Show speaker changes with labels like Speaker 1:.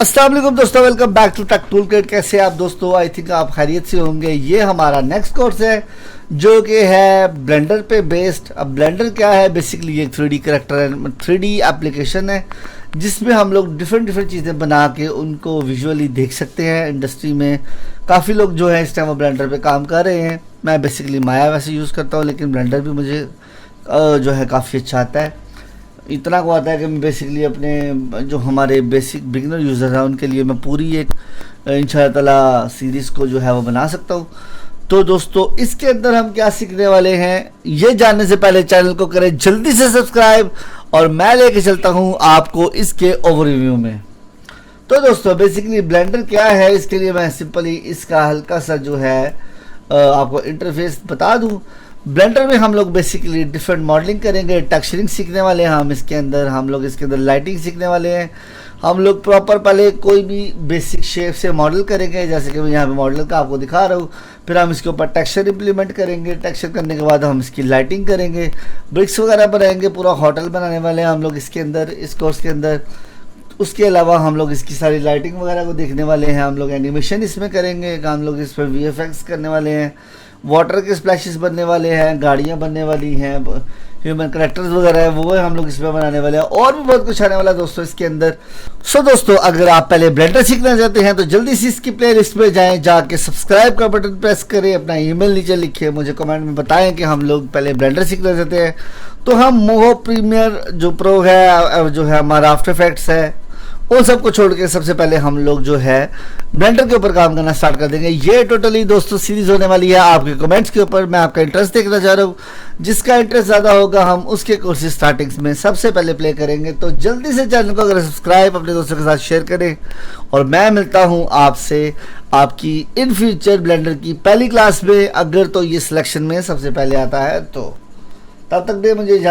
Speaker 1: अस्सलाम वालेकुम दोस्तों, welcome back to Tech Tool Kit. कैसे आप दोस्तों? आई थिंक आप खैरियत से होंगे। ये हमारा नेक्स्ट कोर्स है जो कि है ब्लेंडर पे बेस्ड। अब ब्लेंडर क्या है? बेसिकली एक 3D करेक्टर है, 3D एप्लीकेशन है जिसमें हम लोग डिफरेंट चीज़ें बना के उनको विजुअली देख सकते हैं। इंडस्ट्री में काफ़ी लोग जो है इस टाइम ब्लेंडर पे काम कर रहे हैं। मैं बेसिकली माया वैसे यूज़ करता हूँ, लेकिन ब्लेंडर भी मुझे जो है काफ़ी अच्छा आता है। इतना को आता है कि मैं बेसिकली अपने जो हमारे बेसिक बिगिनर यूज़र हैं उनके लिए मैं पूरी एक इंशाअल्लाह ताला सीरीज़ को जो है वो बना सकता हूँ। तो दोस्तों इसके अंदर हम क्या सीखने वाले हैं ये जानने से पहले चैनल को करें जल्दी से सब्सक्राइब, और मैं लेके चलता हूँ आपको इसके ओवरव्यू में। तो दोस्तों बेसिकली ब्लेंडर क्या है, इसके लिए मैं सिंपली इसका हल्का सा जो है आपको इंटरफेस बता दूँ। ब्लेंडर में हम लोग बेसिकली डिफरेंट मॉडलिंग करेंगे, टेक्सचरिंग सीखने वाले हैं हम इसके अंदर इसके अंदर लाइटिंग सीखने वाले हैं। हम लोग प्रॉपर पहले कोई भी बेसिक शेप से मॉडल करेंगे, जैसे कि मैं यहाँ पे मॉडल का आपको दिखा रहा हूँ। फिर हम इसके ऊपर टेक्सचर इंप्लीमेंट करेंगे। टेक्सचर करने के बाद हम इसकी लाइटिंग करेंगे, ब्रिक्स वगैरह बनाएंगे, पूरा होटल बनाने वाले हैं हम लोग इसके अंदर, इस कोर्स के अंदर। उसके अलावा हम लोग इसकी सारी लाइटिंग वगैरह को देखने वाले हैं। हम लोग एनिमेशन इसमें करेंगे, हम लोग इस पर VFX करने वाले हैं, वाटर के स्प्लैशेस बनने वाले हैं, गाड़ियाँ बनने वाली हैं, ह्यूमन करेक्टर्स वगैरह है वो हम लोग इसमें बनाने वाले हैं, और भी बहुत कुछ आने वाला है दोस्तों इसके अंदर। सो दोस्तों अगर आप पहले ब्लेंडर सीखना चाहते हैं तो जल्दी से इसकी प्लेलिस्ट में जाएं, जाके सब्सक्राइब का बटन प्रेस करें, अपना ईमेल नीचे लिखिए, मुझे कमेंट में बताएं कि हम लोग पहले ब्लेंडर सीखना चाहते हैं। तो हम मोहो प्रीमियर जो प्रो है, जो है हमारा आफ्टर इफेक्ट्स है, उन सबको छोड़ के सबसे पहले हम लोग जो है ब्लेंडर के ऊपर काम करना स्टार्ट कर देंगे। ये टोटली दोस्तों सीरीज होने वाली है आपके कमेंट्स के ऊपर। मैं आपका इंटरेस्ट देखना चाह रहा हूँ, जिसका इंटरेस्ट ज़्यादा होगा हम उसके कोर्सेज स्टार्टिंग्स में सबसे पहले प्ले करेंगे। तो जल्दी से चैनल को अगर सब्सक्राइब अपने दोस्तों के साथ शेयर करें, और मैं मिलता हूँ आपसे आपकी इन फ्यूचर ब्लेंडर की पहली क्लास में, अगर तो ये सिलेक्शन में सबसे पहले आता है तो। तब तक दे मुझे